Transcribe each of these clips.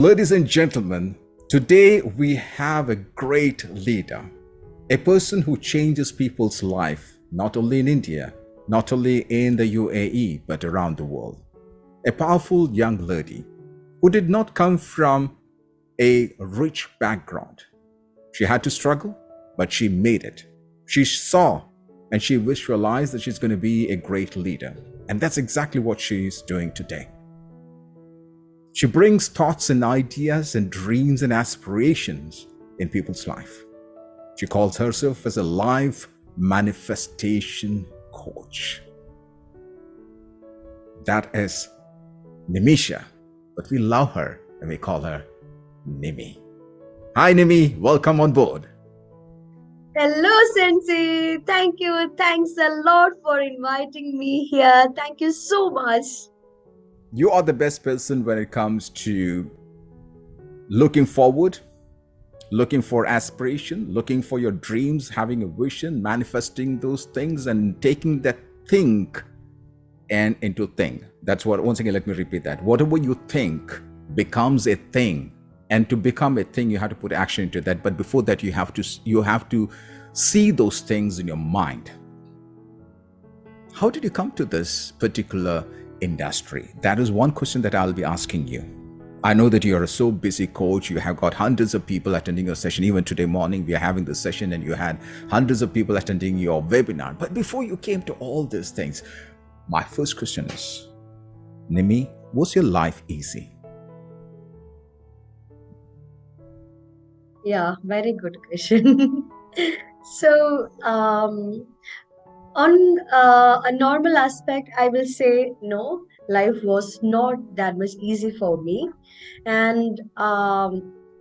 Ladies and gentlemen, today we have a great leader, a person who changes people's life, not only in India, not only in the UAE, but around the world. A powerful young lady who did not come from a rich background. She had to struggle, but she made it. She saw and she visualized that she's going to be a great leader. And that's exactly what she's doing today. She brings thoughts and ideas and dreams and aspirations in people's life. She calls herself as a life manifestation coach. That is Nimisha, but we love her and we call her Nimi. Hi Nimi, welcome on board. Hello, Sensei. Thank you. Thanks a lot for inviting me here. Thank you so much. You are the best person when it comes to looking forward, looking for aspiration, looking for your dreams, having a vision, manifesting those things, and taking that thing and into thing. That's what, once again, let me repeat that. Whatever you think becomes a thing. And to become a thing, you have to put action into that. But before that, you have to see those things in your mind. How did you come to this particular industry? That is one question that I'll be asking you. I know that you're a so busy coach. You have got hundreds of people attending your session. Even today morning, we are having this session and you had hundreds of people attending your webinar. But before you came to all these things, my first question is, Nimi, was your life easy? Yeah, very good question. so, on a normal aspect, I will say no, life was not that much easy for me. And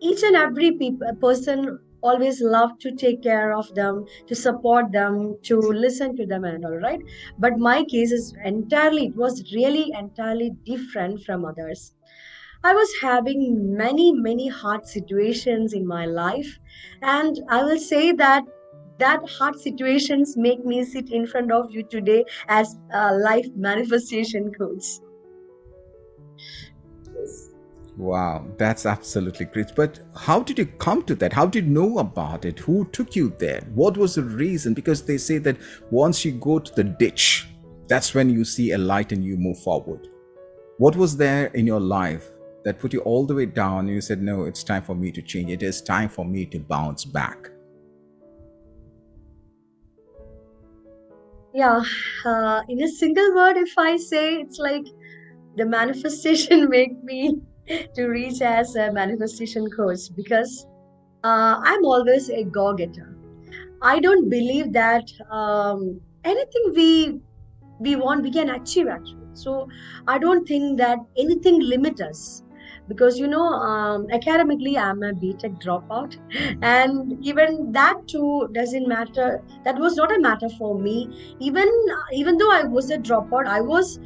each and every person always love to take care of them, to support them, to listen to them and all right. But my case is entirely, it was really entirely different from others. I was having many hard situations in my life, and I will say that hard situations make me sit in front of you today as a life manifestation coach. Yes. Wow, that's absolutely great. But how did you come to that? How did you know about it? Who took you there? What was the reason? Because they say that once you go to the ditch, that's when you see a light and you move forward. What was there in your life that put you all the way down and you said, no, it's time for me to change. It is time for me to bounce back. Yeah, in a single word, if I say, it's like the manifestation make me to reach as a manifestation coach because I'm always a go-getter. I don't believe that anything we want we can achieve actually. So I don't think that anything limits us because academically I'm a BTech dropout, and even that too doesn't matter. That was not a matter for me. Even though I was a dropout, I was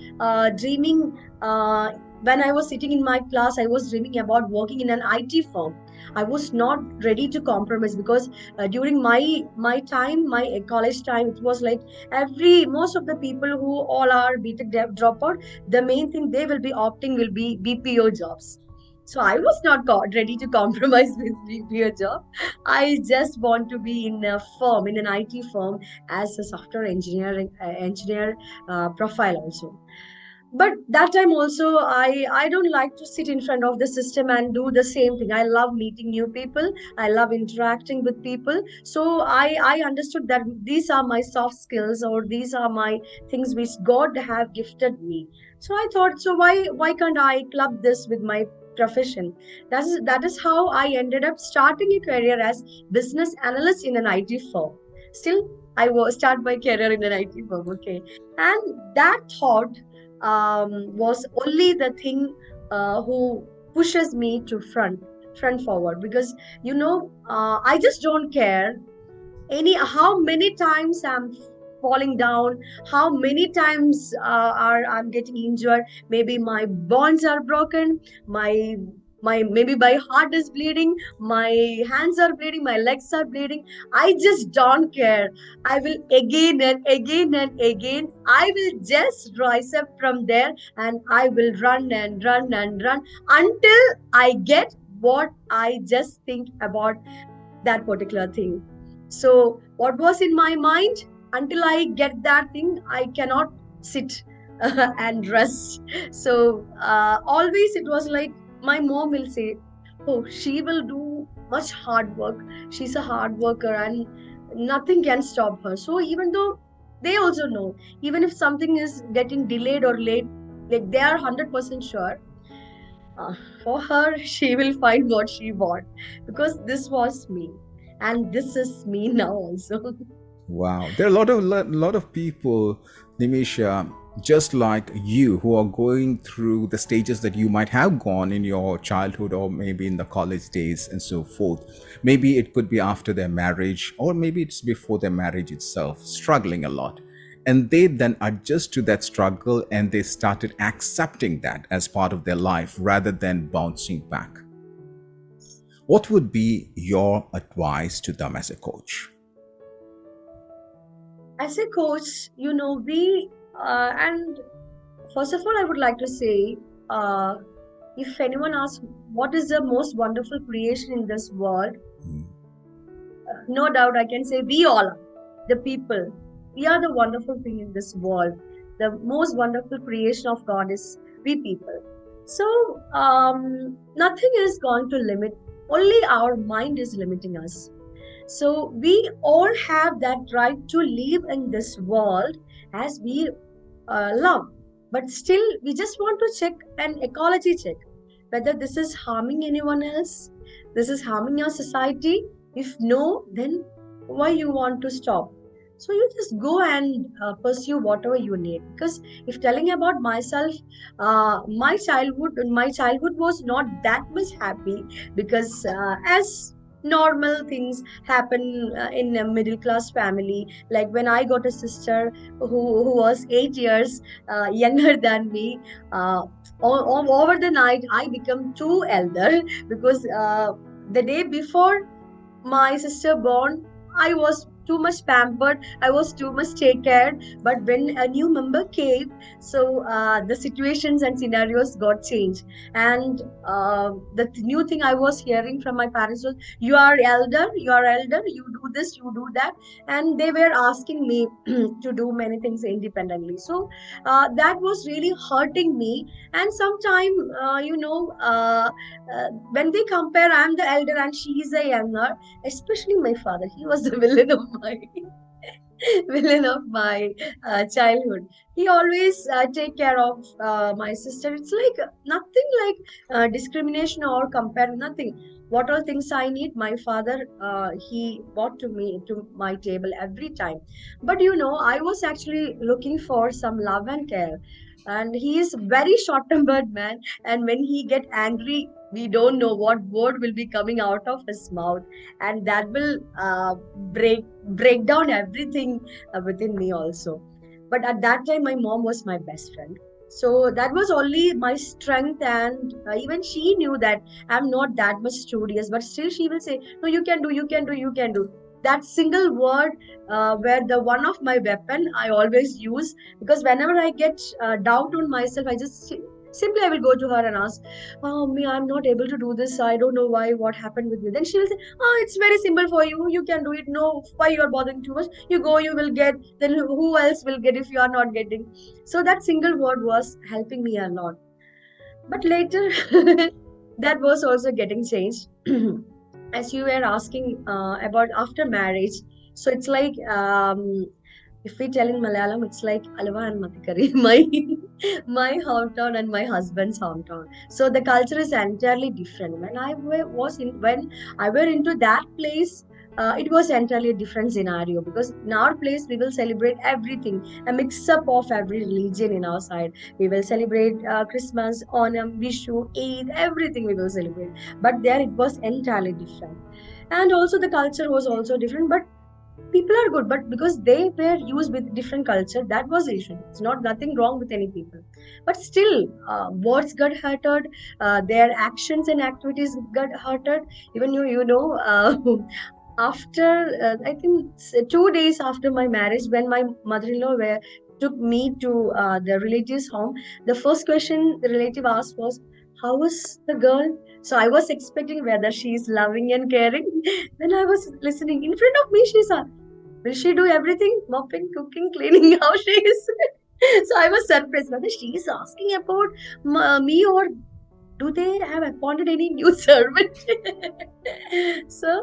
dreaming. When I was sitting in my class, I was dreaming about working in an IT firm. I was not ready to compromise because during my time, my college time, it was like every most of the people who all are BTech dropout, the main thing they will be opting will be BPO jobs. So I was not ready to compromise with BPO job. I just want to be in a firm, in an IT firm, as a software engineer profile also. But that time also, I don't like to sit in front of the system and do the same thing. I love meeting new people, I love interacting with people. So I understood that these are my soft skills, or these are my things which God have gifted me. So I thought, so why can't I club this with my profession? That is how I ended up starting a career as business analyst in an IT firm. Still, I was start my career in an IT firm, okay. And that thought was only the thing who pushes me to front forward, because I just don't care any how many times I'm falling down, how many times are I'm getting injured. Maybe my bones are broken, my maybe my heart is bleeding, my hands are bleeding, my legs are bleeding. I just don't care. I will again and again and again. I will just rise up from there, and I will run and run and run until I get what I just think about that particular thing. So, what was in my mind, until I get that thing, I cannot sit and rest. So, always it was like my mom will say, "Oh, she will do much hard work. She's a hard worker, and nothing can stop her." So, even though they also know, even if something is getting delayed or late, like they are 100% sure, uh, for her, she will find what she wants, because this was me, and this is me now also. Wow, there are a lot of people, Nimisha, just like you, who are going through the stages that you might have gone in your childhood or maybe in the college days and so forth. Maybe it could be after their marriage, or maybe it's before their marriage itself, struggling a lot. And they then adjust to that struggle and they started accepting that as part of their life rather than bouncing back. What would be your advice to them as a coach? As a coach, we and first of all, I would like to say, uh, if anyone asks what is the most wonderful creation in this world, no doubt I can say we all are the people. We are the wonderful thing in this world. The most wonderful creation of God is we people. So nothing is going to limit. Only our mind is limiting us. So we all have that right to live in this world as we love. But still, we just want to check an ecology check whether this is harming anyone else, this is harming our society. If no, then why you want to stop? So you just go and pursue whatever you need. Because if telling about myself, my childhood was not that much happy, because as normal things happen in a middle class family, like when I got a sister who was 8 years younger than me, uh, over the night I become too elder, because the day before my sister born, I was too much pampered, I was too much take care. But when a new member came, so the situations and scenarios got changed. And the new thing I was hearing from my parents was, you are elder, you do this, you do that. And they were asking me to do many things independently. So that was really hurting me. And sometime, when they compare, I'm the elder and she is a younger, especially my father, he was the villain of my villain of my childhood. He always take care of my sister. It's like nothing like discrimination or compare, nothing. What all things I need, my father he brought to me to my table every time. But I was actually looking for some love and care, and he is very short tempered man. And when he get angry, we don't know what word will be coming out of his mouth, and that will break down everything within me also. But at that time my mom was my best friend, so that was only my strength. And even she knew that I'm not that much studious, but still she will say, no, you can do, you can do, you can do. That single word, where the one of my weapon I always use, because whenever I get doubt on myself, I just simply I will go to her and ask, oh me, I'm not able to do this, I don't know why, what happened with me. Then she will say, oh, it's very simple for you, you can do it. No, why you are bothering too much? You go, you will get. Then who else will get if you are not getting? So that single word was helping me a lot. But later that was also getting changed. As you were asking about after marriage, so it's like, if we tell in Malayalam, it's like Alva and Matikari, my hometown and my husband's hometown. So the culture is entirely different. When I were into that place, it was entirely a different scenario, because in our place we will celebrate everything, a mix up of every religion in our side. We will celebrate Christmas, Onam, Vishu, Eid, everything we will celebrate. But there it was entirely different, and also the culture was also different. But people are good, but because they were used with different culture, that was the issue. It's not nothing wrong with any people, but still, words got hurted, their actions and activities got hurted. Even after I think 2 days after my marriage, when my mother-in-law were took me to the relative's home, the first question the relative asked was, "How was the girl?" So I was expecting whether she is loving and caring. Then I was listening. In front of me, she's will she do everything? Mopping, cooking, cleaning, how she is. So I was surprised whether she is asking about me, or do they have appointed any new servant? So,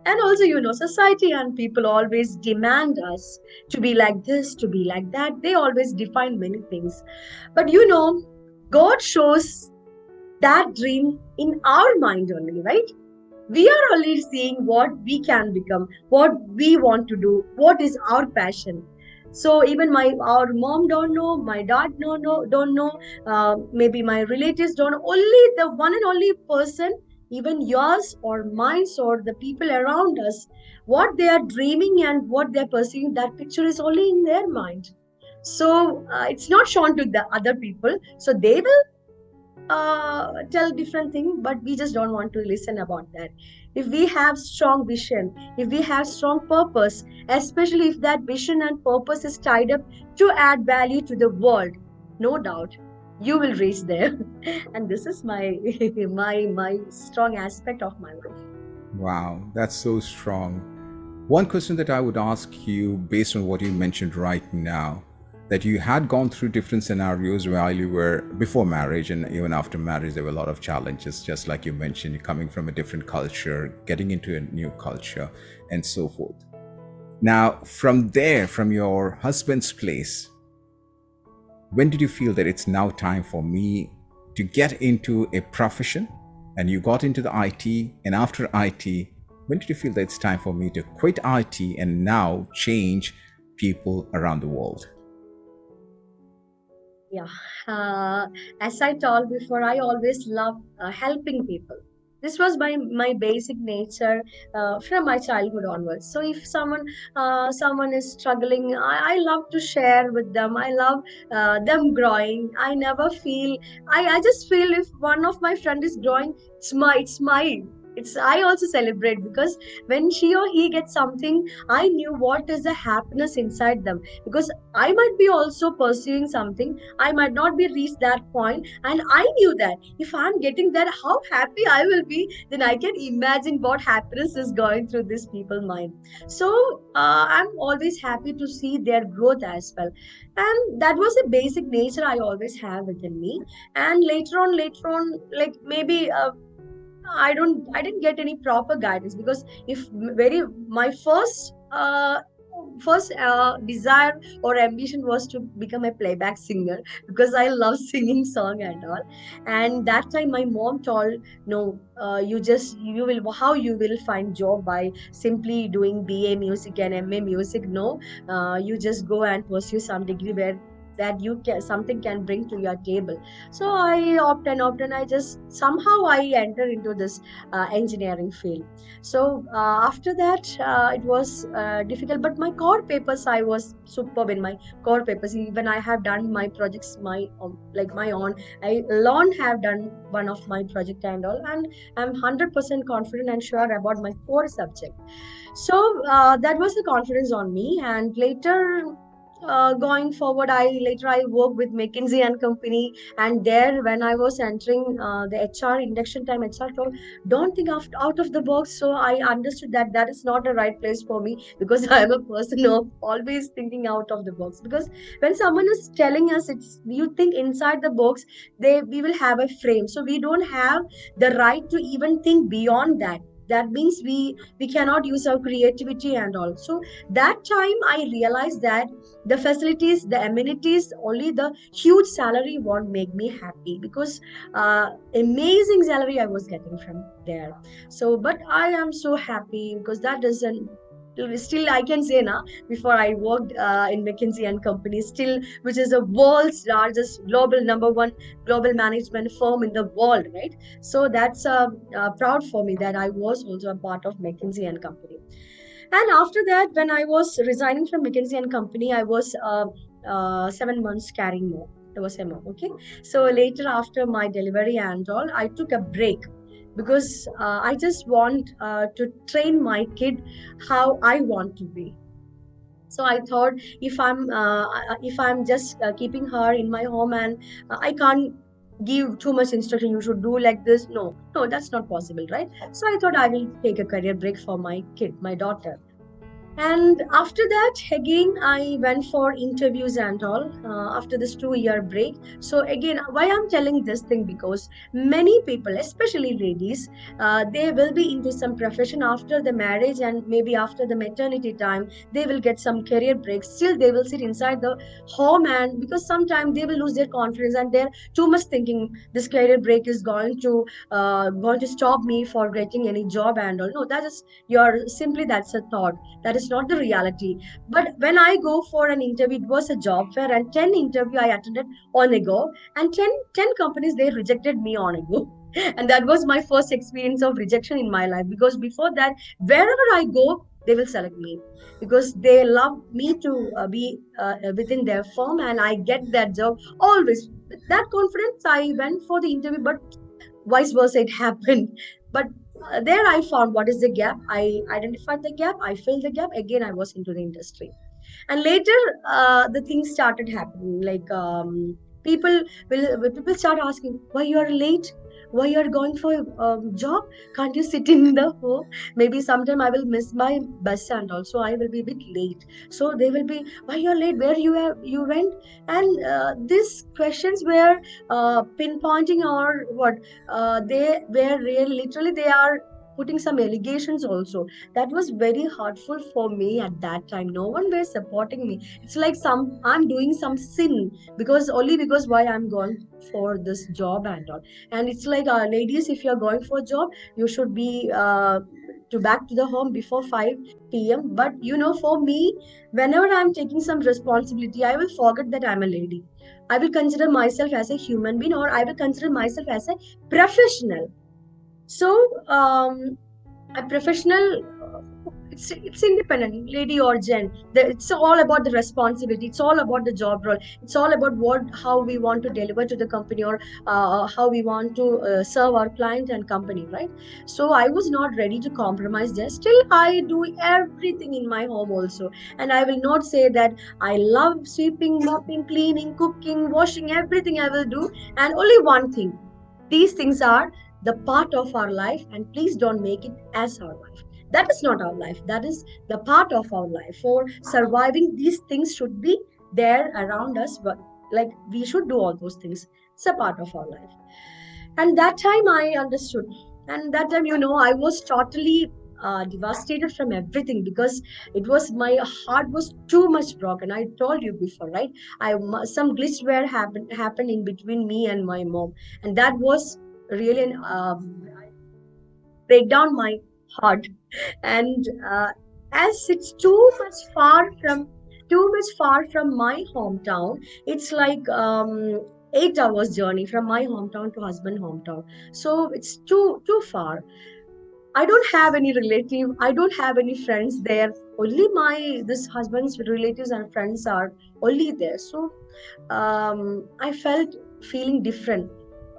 and also, society and people always demand us to be like this, to be like that. They always define many things. But God shows that dream in our mind only, right? We are only seeing what we can become, what we want to do, what is our passion. So even our mom don't know, my dad don't know, maybe my relatives don't know. Only the one and only person, even yours or mine or the people around us, what they are dreaming and what they're pursuing, that picture is only in their mind. So it's not shown to the other people. So they will tell different thing, but we just don't want to listen about that. If we have strong vision, if we have strong purpose, especially if that vision and purpose is tied up to add value to the world, no doubt you will reach there. And this is my my strong aspect of my life. Wow, that's so strong. One question that I would ask you, based on what you mentioned right now, that you had gone through different scenarios while you were before marriage, and even after marriage, there were a lot of challenges, just like you mentioned, you're coming from a different culture, getting into a new culture, and so forth. Now, from there, from your husband's place, when did you feel that it's now time for me to get into a profession? And you got into the IT, and after IT, when did you feel that it's time for me to quit IT and now change people around the world? Yeah. Uh, as I told before, I always love helping people. This was my basic nature from my childhood onwards. So if someone is struggling, I love to share with them. I love them growing. I never feel I just feel if one of my friend is growing, it's I also celebrate, because when she or he gets something, I knew what is the happiness inside them, because I might be also pursuing something. I might not be reached that point, and I knew that if I'm getting that, how happy I will be. Then I can imagine what happiness is going through this people mind. So I'm always happy to see their growth as well, and that was a basic nature I always have within me. And later on, like maybe I didn't get any proper guidance, because if very my first desire or ambition was to become a playback singer, because I love singing song and all. And that time my mom told, no, you will, how you will find job by simply doing BA music and MA music? No, you just go and pursue some degree where that you can something can bring to your table. So I opt and I just somehow I enter into this engineering field. So after that, it was difficult, but my core papers, I was superb in my core papers. Even I have done my projects, like my own. I alone have done one of my project and all, and I'm 100% confident and sure about my core subject. So that was the confidence on me. And later, going forward, I worked with McKinsey and Company, and there when I was entering the HR induction time, HR told, don't think out of the box. So I understood that that is not the right place for me, because I am a person of always thinking out of the box. Because when someone is telling us, it's you think inside the box, we will have a frame, so we don't have the right to even think beyond that. That means we cannot use our creativity and all. So that time I realized that the facilities, the amenities, only the huge salary won't make me happy, because amazing salary I was getting from there. So but I am so happy, because that doesn't, still I can say now, before I worked in McKinsey and Company, still, which is the world's largest global number one global management firm in the world, right? So that's proud for me that I was also a part of McKinsey and Company. And after that, when I was resigning from McKinsey and Company, I was 7 months carrying more. I was a mom. Okay. So later, after my delivery and all, I took a break because I just want to train my kid how I want to be. So I thought, if I'm just keeping her in my home, and I can't give too much instruction, you should do like this. No, no, that's not possible, right? So I thought I will take a career break for my kid, my daughter. And after that, again, I went for interviews and all after this 2 year break. So, again, why I'm telling this thing, because many people, especially ladies, they will be into some profession after the marriage, and maybe after the maternity time, they will get some career breaks. Still, they will sit inside the home, and because sometimes they will lose their confidence and they're too much thinking this career break is going to stop me for getting any job and all. No, that is your simply that's a thought, that is not the reality. But when I go for an interview, it was a job fair, and 10 interview I attended on a go, and ten companies, they rejected me on a go. And that was my first experience of rejection in my life, because before that, wherever I go, they will select me, because they love me to be within their firm, and I get that job always. With that confidence, I went for the interview, but vice versa, it happened. But there I found what is the gap. I identified the gap, I filled the gap, again I was into the industry. And later, the things started happening, like people people start asking, why you are late, why you are going for a job, can't you sit in the home? Maybe sometime I will miss my bus, and also I will be a bit late. So they will be, why you are late, where you went? And these questions were pinpointing, or what, they were really literally, they are putting some allegations also. That was very hurtful for me at that time. No one were supporting me. It's like some I'm doing some sin, because only because why I'm going for this job and all. And it's like, ladies, if you're going for a job, you should be to back to the home before 5 p.m. But for me, whenever I'm taking some responsibility, I will forget that I'm a lady. I will consider myself as a human being, or I will consider myself as a professional. So, a professional, it's independent, lady or gent. It's all about the responsibility. It's all about the job role. It's all about how we want to deliver to the company, or how we want to serve our client and company, right? So I was not ready to compromise there. Still, I do everything in my home also, and I will not say that I love sweeping, mopping, cleaning, cooking, washing, everything I will do. And only one thing, these things are the part of our life, and please don't make it as our life. That is not our life, that is the part of our life. For surviving, these things should be there around us, but like we should do all those things. It's a part of our life. And that time I understood. And that time, I was totally devastated from everything, because it was my heart was too much broken. I told you before, right? Some glitch were happened in between me and my mom, and that was really an break down my heart. And as it's too much far from my hometown, it's like 8 hours journey from my hometown to husband hometown. So it's too far. I don't have any relative, I don't have any friends there. Only my this husband's relatives and friends are only there. So I felt feeling different.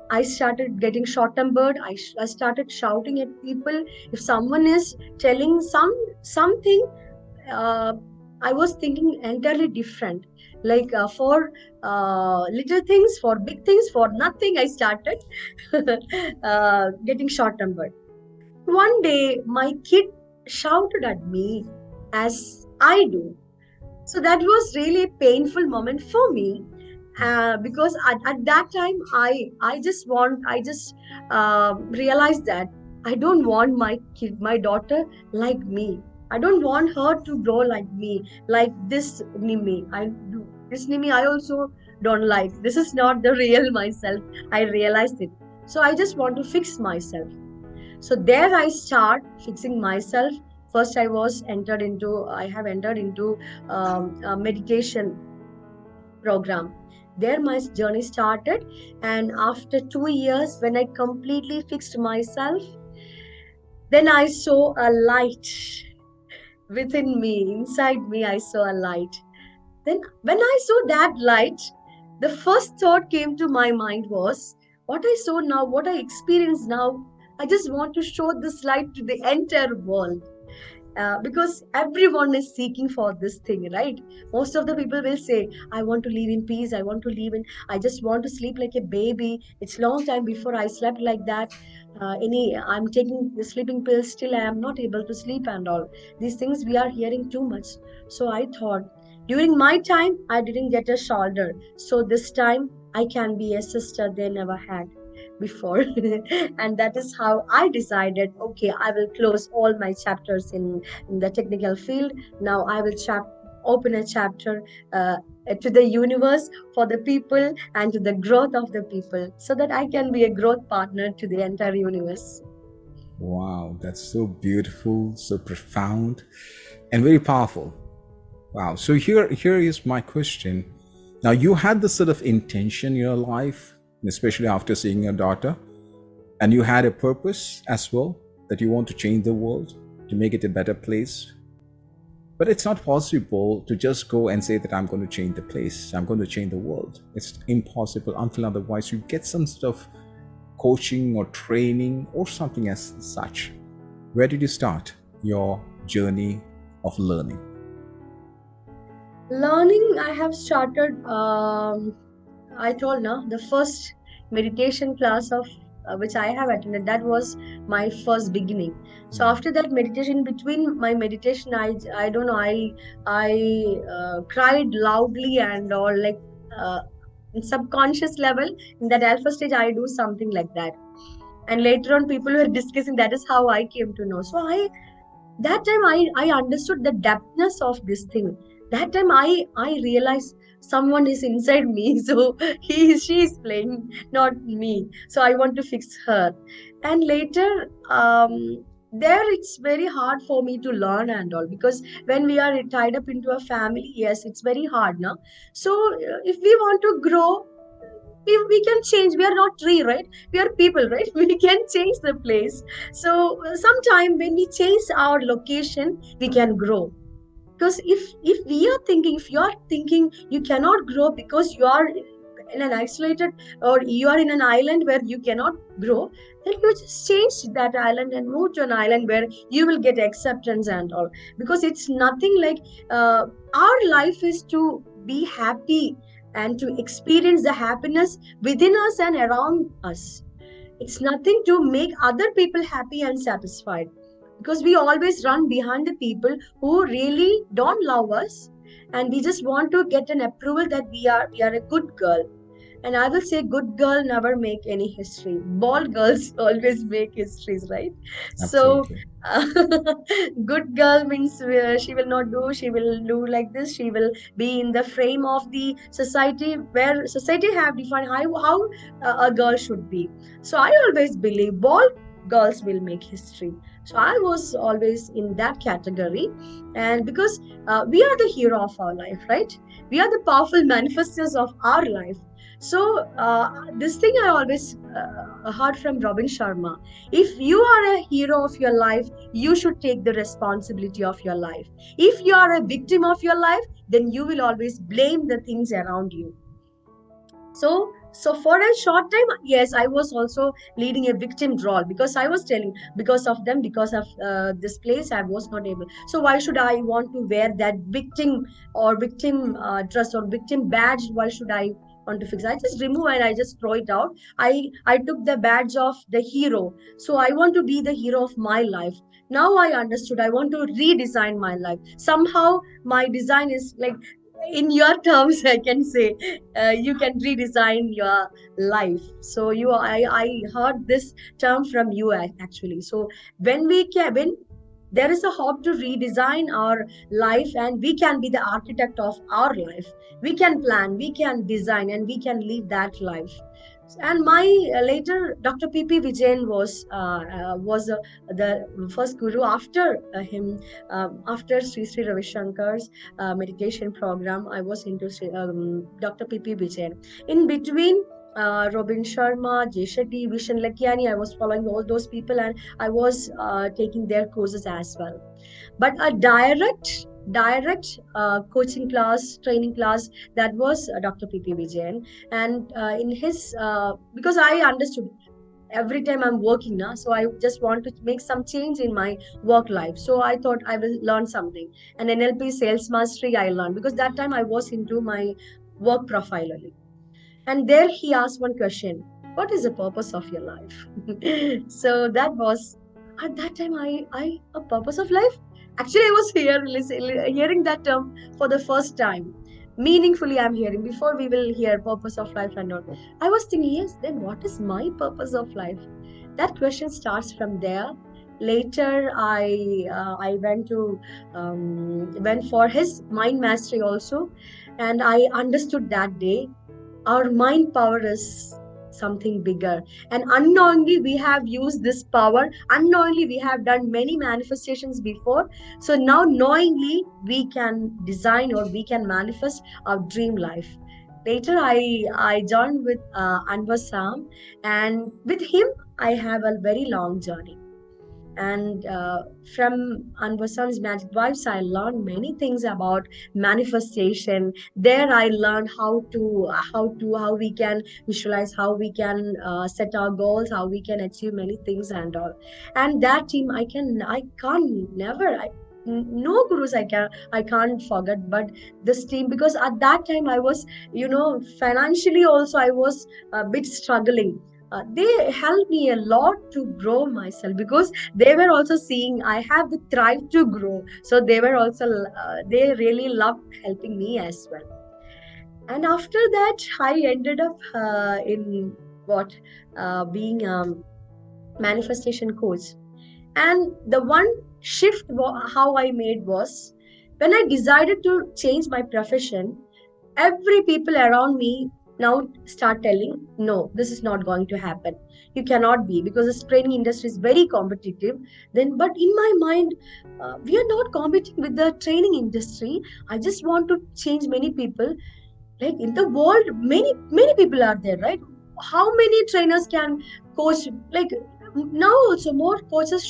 I started getting short-tempered. I started shouting at people. If someone is telling something, uh, I was thinking entirely different. Like for little things, for big things, for nothing, I started getting short-tempered. One day, my kid shouted at me as I do. So that was really a painful moment for me, because at that time I just realized that I don't want my daughter like me. I don't want her to grow like me, like this Nimi. This Nimi I also don't like. This is not the real myself. I realized it. So I just want to fix myself. So there I start fixing myself. First, I have entered into a meditation program. There my journey started, and after 2 years, when I completely fixed myself, then I saw a light. within me, inside me, I saw a light. Then, when I saw that light, the first thought came to my mind was, what I saw now, what I experience now, I just want to show this light to the entire world. Because everyone is seeking for this thing, right? Most of the people will say, I want to live in peace, I want to live in, I just want to sleep like a baby. It's long time before I slept like that. I'm taking the sleeping pills, still I am not able to sleep and all these things we are hearing too much. So I thought, during my time I didn't get a shoulder, so this time I can be a sister they never had before. And that is how I decided, okay, I will close all my chapters in the technical field. Now I will open a chapter uh, to the universe, for the people and to the growth of the people, so that I can be a growth partner to the entire universe. Wow, that's so beautiful, so profound, and very powerful. Wow. So here is my question. Now you had this sort of intention in your life, especially after seeing your daughter, and you had a purpose as well, that you want to change the world, to make it a better place. But it's not possible to just go and say that I'm going to change the place, I'm going to change the world. It's impossible until otherwise you get some sort of coaching or training or something as such. Where did you start your journey of learning? Learning, I have started. I told now the first meditation class of which I have attended. That was my first beginning. So after that meditation, between my meditation, I don't know. I cried loudly and all, like in subconscious level. In that alpha stage, I do something like that. And later on, people were discussing. That is how I came to know. So I that time I understood the depthness of this thing. That time I realized someone is inside me. So she is playing, not me. So I want to fix her. And later, there it's very hard for me to learn and all, because when we are tied up into a family, yes, it's very hard now. So if we want to grow, we can change. We are not tree, right? We are people, right? We can change the place. So sometime when we change our location, we can grow. Because if we are thinking, if you are thinking you cannot grow because you are in an isolated, or you are in an island where you cannot grow, then you just change that island and move to an island where you will get acceptance and all. Because it's nothing like, our life is to be happy and to experience the happiness within us and around us. It's nothing to make other people happy and satisfied, because we always run behind the people who really don't love us, and we just want to get an approval that we are a good girl. And I will say, good girl never make any history. Bald girls always make histories, right? So, Absolutely. uh, good girl means she will not do, she will do like this. She will be in the frame of the society, where society have defined how a girl should be. So I always believe bald girls will make history. So I was always in that category. And because we are the hero of our life, right? We are the powerful manifestors of our life. So this thing I always heard from Robin Sharma. If you are a hero of your life, you should take the responsibility of your life. If you are a victim of your life, then you will always blame the things around you. So for a short time, yes, I was also leading a victim role, because I was telling, because of them, because of this place, I was not able. So why should I want to wear that victim or victim dress or victim badge? Why should I want to fix? I just remove and I just throw it out. I took the badge of the hero. So I want to be the hero of my life. Now I understood, I want to redesign my life. Somehow my design is like, in your terms, I can say, you can redesign your life. So I heard this term from you, actually. So when there is a hope to redesign our life, and we can be the architect of our life. We can plan, we can design, and we can live that life. And my later Dr. P.P. Vijayan was the first guru. After him, after Sri Ravi Shankar's meditation program, I was into Dr. P.P. Vijayan. In between, Robin Sharma, Jay Shetty, Vishen Lakiani. I was following all those people, and I was taking their courses as well. But a direct coaching class, training class, that was Dr. P.P. Vijayan. And in his, because I understood every time I'm working now, so I just want to make some change in my work life. So I thought I will learn something. And NLP sales mastery I learned, because that time I was into my work profile only. And there he asked one question: what is the purpose of your life? So that was, at that time, I a purpose of life. Actually, I was hearing that term for the first time. Meaningfully, I'm hearing. Before we will hear purpose of life and all, I was thinking, yes, then what is my purpose of life? That question starts from there. Later, I went for his mind mastery also, and I understood that day our mind power is something bigger, and unknowingly we have used this power. Unknowingly we have done many manifestations before, so now knowingly we can design or we can manifest our dream life. Later I joined with Anwar Sam, and with him I have a very long journey. And from Anvasan's Magic Vibes, I learned many things about manifestation. There I learned how we can visualize, how we can set our goals, how we can achieve many things and all. And that team, I can't never no gurus I can't forget, but this team, because at that time I was, financially also I was a bit struggling. They helped me a lot to grow myself, because they were also seeing I have the thrive to grow. So they were also, they really loved helping me as well. And after that, I ended up in what, being manifestation coach. And the one shift how I made was when I decided to change my profession. Every people around me now start telling, no, this is not going to happen. You cannot be, because this training industry is very competitive. Then, but in my mind, we are not competing with the training industry. I just want to change many people. Like in the world, many people are there, right? How many trainers can coach? Like now also more coaches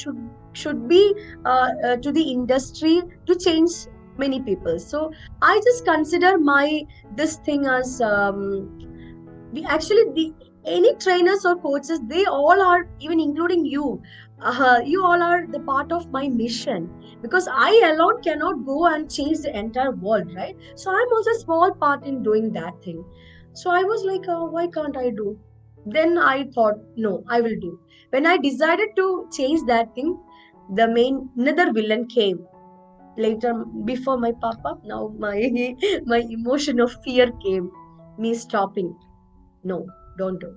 should be to the industry to change many people. So I just consider my this thing as, we actually, the any trainers or coaches, they all are, even including you, you all are the part of my mission, because I alone cannot go and change the entire world, right? So I'm also a small part in doing that thing. So I was like, why can't I do? Then I thought, no, I will do. When I decided to change that thing, the main another villain came later. Before my papa, now my my emotion of fear came, me stopping. No, don't do.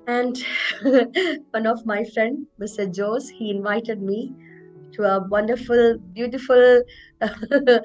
And one of my friend, Mr. Jose, he invited me to a wonderful, beautiful, the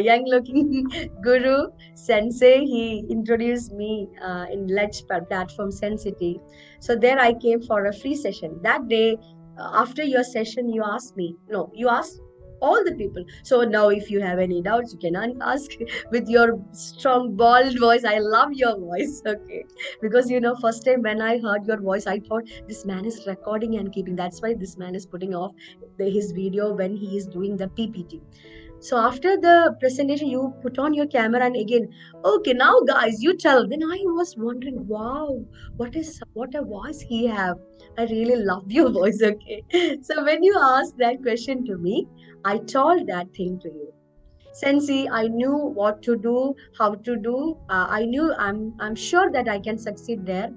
young-looking guru, Sensei. He introduced me in Ledge platform Sensei. So there I came for a free session. That day, after your session, you asked me, no, you asked all the people. So now if you have any doubts, you can ask with your strong, bold voice. I love your voice, okay? Because, first time when I heard your voice, I thought this man is recording and keeping. That's why this man is putting off his video when he is doing the PPT. So after the presentation, you put on your camera and again, okay, now guys, you tell. Then I was wondering, wow, what a voice he have. I really love your voice. Okay. So when you asked that question to me, I told that thing to you. Sensei, I knew what to do, how to do. I knew I'm sure that I can succeed there,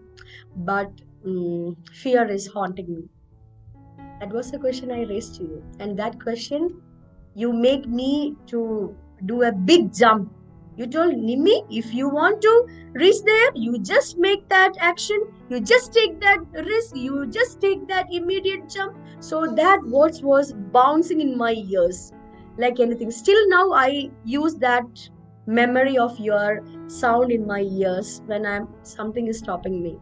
but fear is haunting me. That was the question I raised to you, and that question, you make me to do a big jump. You told Nimi, if you want to reach there, you just make that action, you just take that risk, you just take that immediate jump. So that words was bouncing in my ears like anything. Still now I use that memory of your sound in my ears when I'm something is stopping me.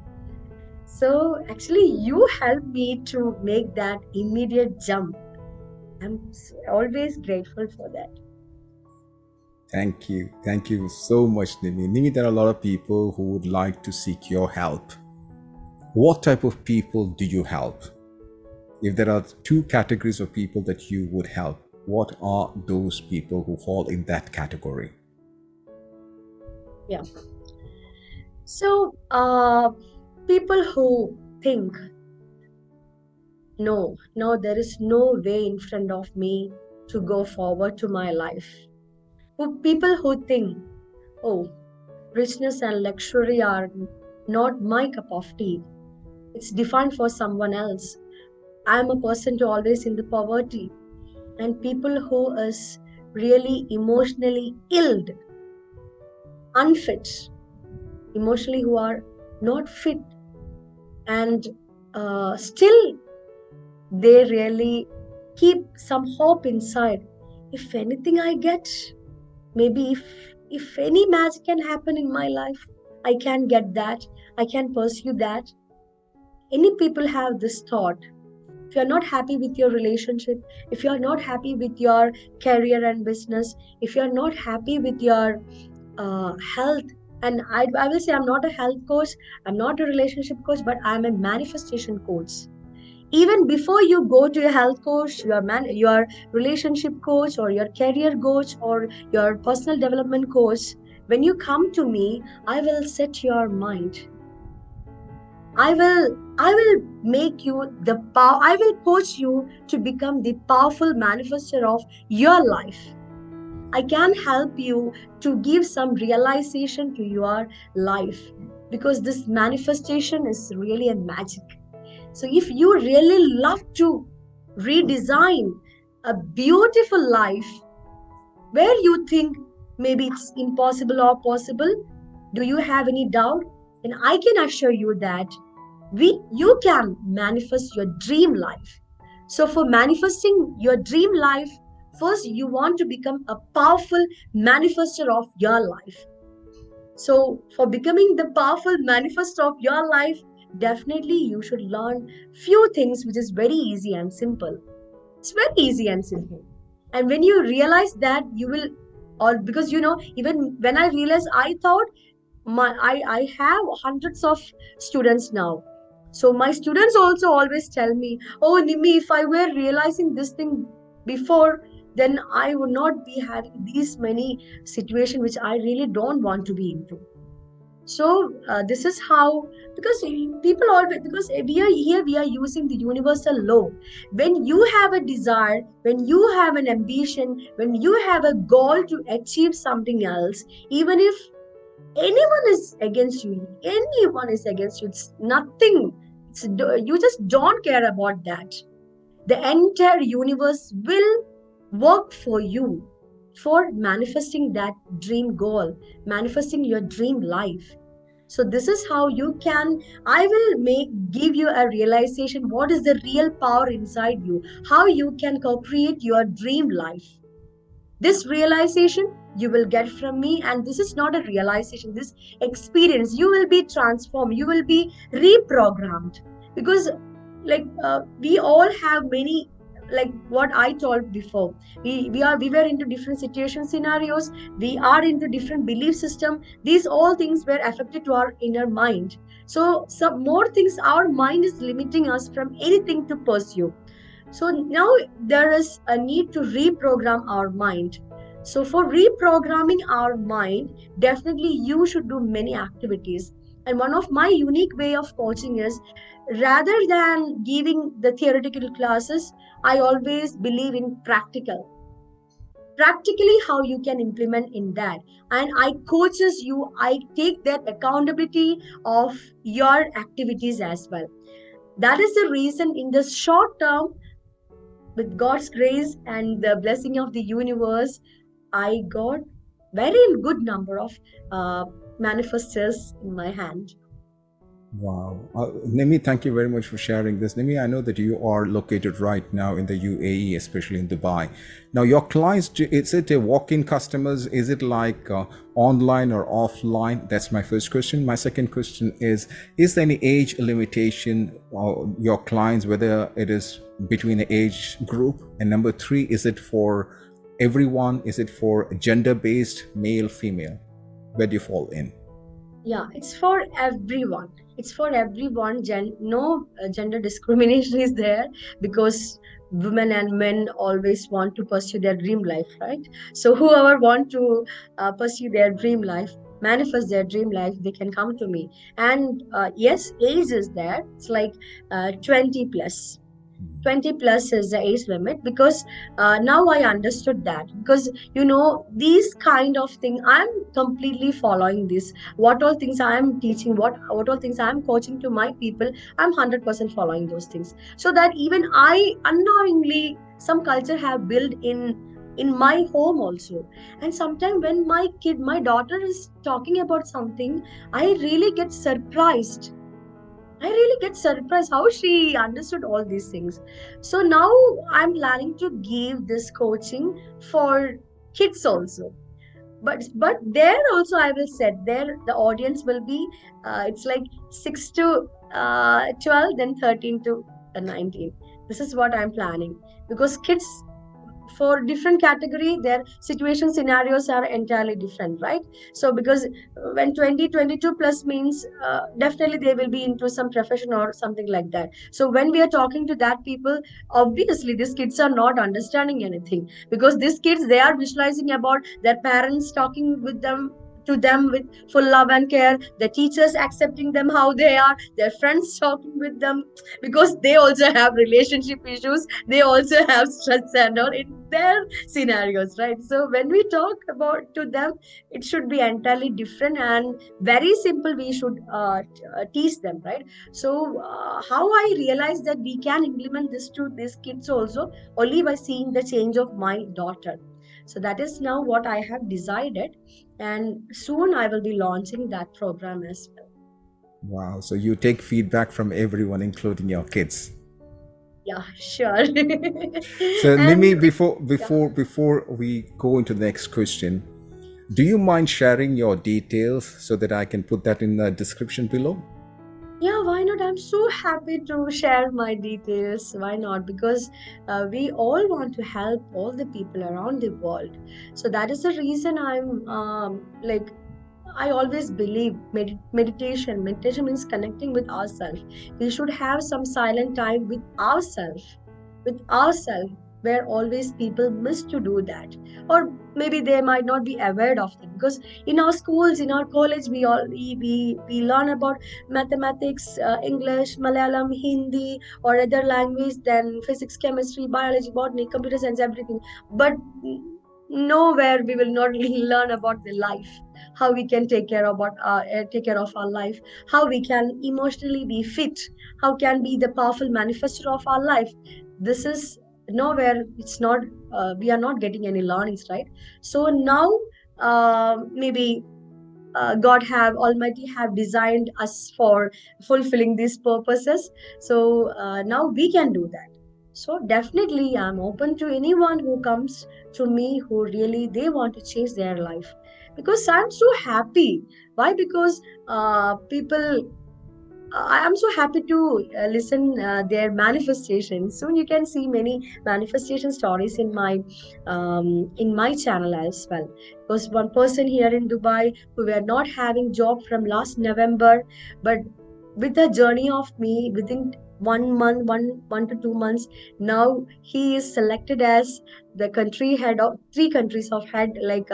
So actually you helped me to make that immediate jump. I'm always grateful for that. Thank you. Thank you so much, Nimi. Nimi, there are a lot of people who would like to seek your help. What type of people do you help? If there are two categories of people that you would help, what are those people who fall in that category? Yeah. So, people who think, no, no, there is no way in front of me to go forward to my life. People who think, oh, richness and luxury are not my cup of tea. It's defined for someone else. I'm a person to always in the poverty. And people who is really emotionally ill, unfit, emotionally who are not fit, and still they really keep some hope inside. If anything I get, maybe if any magic can happen in my life, I can get that, I can pursue that. Any people have this thought. If you're not happy with your relationship, if you're not happy with your career and business, if you're not happy with your health, and I will say I'm not a health coach, I'm not a relationship coach, but I'm a manifestation coach. Even before you go to your health coach, your relationship coach, or your career coach, or your personal development coach, when you come to me, I will set your mind. I will make you the power. I will coach you to become the powerful manifester of your life. I can help you to give some realization to your life, because this manifestation is really a magic. So if you really love to redesign a beautiful life where you think maybe it's impossible or possible, do you have any doubt? And I can assure you that you can manifest your dream life. So for manifesting your dream life, first you want to become a powerful manifester of your life. So for becoming the powerful manifestor of your life, definitely you should learn few things which is very easy and simple. It's very easy and simple. And when you realize that, you will, or because even when I realized, I thought I have hundreds of students now. So my students also always tell me, oh Nimi, if I were realizing this thing before, then I would not be having these many situations which I really don't want to be into. So this is how, because people always, because we are here, we are using the universal law. When you have a desire, when you have an ambition, when you have a goal to achieve something else, even if anyone is against you, anyone is against you, it's nothing. You just don't care about that. The entire universe will work for you for manifesting that dream goal, manifesting your dream life. So this is how you can, I will give you a realization what is the real power inside you, how you can co-create your dream life. This realization you will get from me, and this is not a realization, this experience, you will be transformed, you will be reprogrammed. Because we all have many, like what I told before, we were into different situation scenarios, we are into different belief system, these all things were affected to our inner mind. So some more things, our mind is limiting us from anything to pursue. So now there is a need to reprogram our mind. So for reprogramming our mind, definitely you should do many activities. And one of my unique way of coaching is, rather than giving the theoretical classes, I always believe in practically how you can implement in that. And I coaches you, I take that accountability of your activities as well. That is the reason in the short term, with God's grace and the blessing of the universe, I got very good number of manifestors in my hand. Wow. Nimi, thank you very much for sharing this. Nimi, I know that you are located right now in the UAE, especially in Dubai. Now, your clients, is it a walk-in customers? Is it like online or offline? That's my first question. My second question is there any age limitation on your clients, whether it is between the age group? And number three, is it for everyone? Is it for gender based, male, female? Where do you fall in? Yeah, it's for everyone. It's for everyone. No gender discrimination is there, because women and men always want to pursue their dream life, right? So whoever want to pursue their dream life, manifest their dream life, they can come to me. And yes, age is there. It's like 20 plus. 20 plus is the age limit, because now I understood that, because these kind of thing I'm completely following this. What all things I am teaching, what all things I am coaching to my people, I'm 100% following those things, so that even I unknowingly some culture have built in my home also. And sometimes when my daughter is talking about something, I really get surprised. I really get surprised how she understood all these things. So now I'm planning to give this coaching for kids also. But there also I will set there the audience will be it's like 6 to 12, then 13 to 19. This is what I'm planning, because kids for different category their situation scenarios are entirely different, right? So because when 2022 plus means definitely they will be into some profession or something like that. So when we are talking to that people, obviously these kids are not understanding anything, because these kids they are visualizing about their parents talking with them to them with full love and care, the teachers accepting them how they are, their friends talking with them, because they also have relationship issues, they also have stress and all in their scenarios, right? So when we talk about to them, it should be entirely different and very simple. We should teach them, right? So how I realized that we can implement this to these kids also only by seeing the change of my daughter. So that is now what I have decided, and soon I will be launching that program as well. Wow. So you take feedback from everyone, including your kids. Yeah, sure. So And Nimi, before yeah. before before we go into the next question, do you mind sharing your details so that I can put that in the description below? Yeah, why not? I'm so happy to share my details. Why not? Because we all want to help all the people around the world. So that is the reason I'm like, I always believe meditation. Meditation means connecting with ourselves. We should have some silent time with ourselves, where always people miss to do that, or maybe they might not be aware of it, because in our schools, in our college, we learn about mathematics, English, Malayalam, Hindi, or other language, then physics, chemistry, biology, botany, computer science, everything. But nowhere we will not learn about the life, how we can take care of our life, how we can emotionally be fit, how can be the powerful manifestor of our life. This is nowhere. It's not. We are not getting any learnings, right? So now maybe God have Almighty have designed us for fulfilling these purposes. So now we can do that. So definitely, I'm open to anyone who comes to me who really they want to change their life, because I'm so happy. Why? Because people I am so happy to listen their manifestations. Soon you can see many manifestation stories in my channel as well. Because one person here in Dubai who were not having job from last November, but with the journey of me within 1 month, 1 to 2 months, now he is selected as the country head of three countries of head like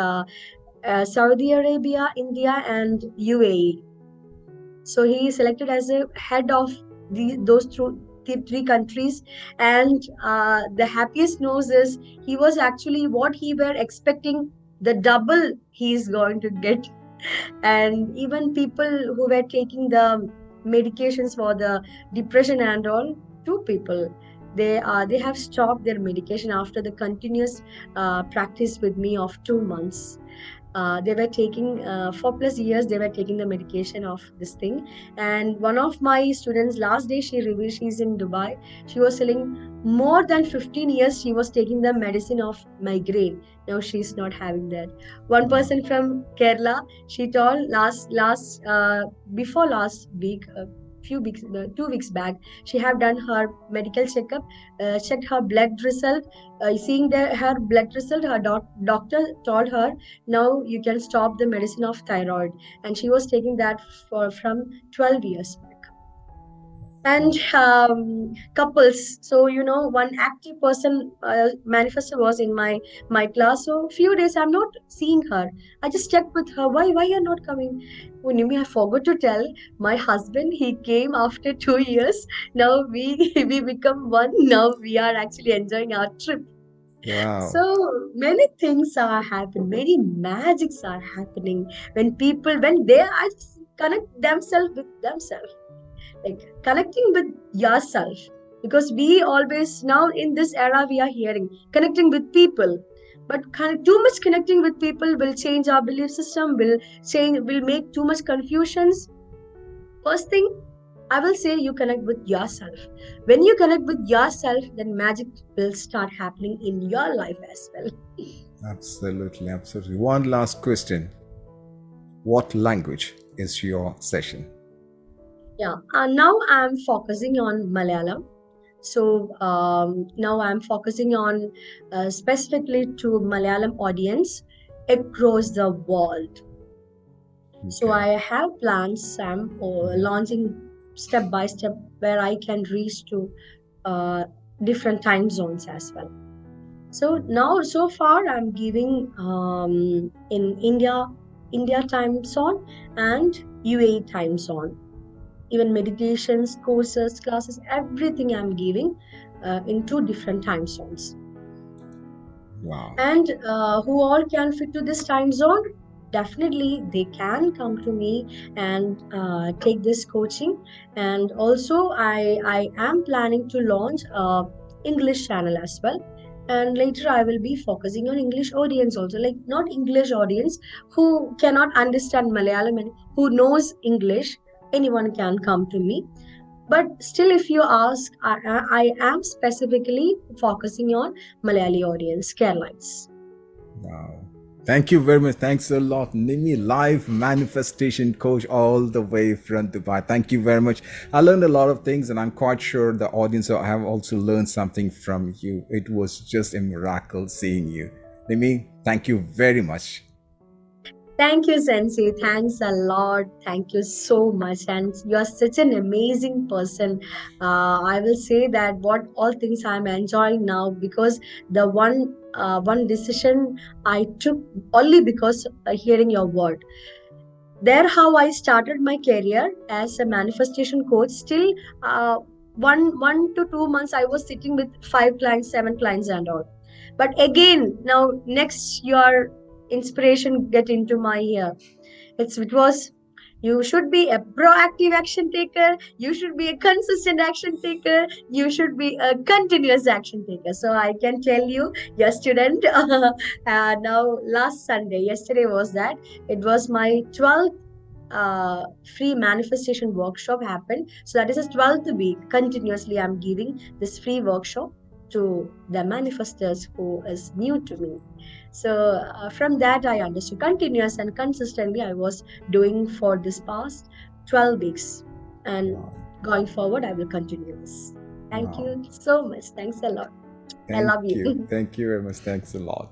Saudi Arabia, India, and UAE. So he is selected as a head of the three countries. And the happiest news is he was actually what he were expecting, the double he is going to get. And even people who were taking the medications for the depression and all, two people, they have stopped their medication after the continuous practice with me of 2 months. They were taking 4 plus years they were taking the medication of this thing. And one of my students last day she revealed, she's in Dubai, she was telling more than 15 years she was taking the medicine of migraine. Now she's not having that. One Wow. person from Kerala, she told last before last week, few weeks, 2 weeks back. She have done her medical checkup, checked her blood result. Seeing her blood result, her doctor told her, now you can stop the medicine of thyroid, and she was taking that for from 12 years back. And Wow. couples, so one active person, manifestor was in my class. So few days I'm not seeing her. I just checked with her, why you're not coming? Oh, Nimi, I forgot to tell, my husband, he came after 2 years. Now we we become one. Now we are actually enjoying our trip. So Wow. many things are happening, many magics are happening when people, when they are just connect themselves with themselves, like connecting with yourself. Because we always, now in this era, we are hearing connecting with people, but too much connecting with people will change our belief system, will make too much confusions. First thing, I will say, you connect with yourself. When you connect with yourself, then magic will start happening in your life as well. Absolutely, absolutely. One last question. What language is your session? Yeah, now I'm focusing on Malayalam. So now I'm focusing on specifically to Malayalam audience across the world. So Okay. I have plans, Sam, for launching step by step, where I can reach to uh, different time zones as well. So now, so far, I'm giving in India time zone and UAE time zone. Even meditations, courses, classes, everything I'm giving in two different time zones. Wow. And who all can fit to this time zone? Definitely, they can come to me and take this coaching. And also, I am planning to launch a English channel as well. And later, I will be focusing on English audience also, like not English audience who cannot understand Malayalam and who knows English. Anyone can come to me, but still, if you ask, I am specifically focusing on Malayali audience, Keralites. Wow. Thank you very much. Thanks a lot, Nimi, live manifestation coach all the way from Dubai. Thank you very much. I learned a lot of things, and I'm quite sure the audience have also learned something from you. It was just a miracle seeing you. Nimi, thank you very much. Thank you, Sensei. Thanks a lot. Thank you so much. And you are such an amazing person. I will say that what all things I'm enjoying now, because the one decision I took only because hearing your word. There, how I started my career as a manifestation coach. Still, uh, one to 2 months I was sitting with 5 clients, 7 clients, and all. But again, now next your inspiration get into my ear. It was, you should be a proactive action taker, you should be a consistent action taker, you should be a continuous action taker. So I can tell you, your student, now last Sunday, yesterday was that, it was my 12th uh, free manifestation workshop happened. So that is a 12th week continuously I'm giving this free workshop to the manifestors who is new to me. So from that I understood continuous and consistently I was doing for this past 12 weeks, and Wow. going forward I will continue this. Thank Wow. you so much. Thanks a lot. I Thank love you. you. Thank you very much. Thanks a lot.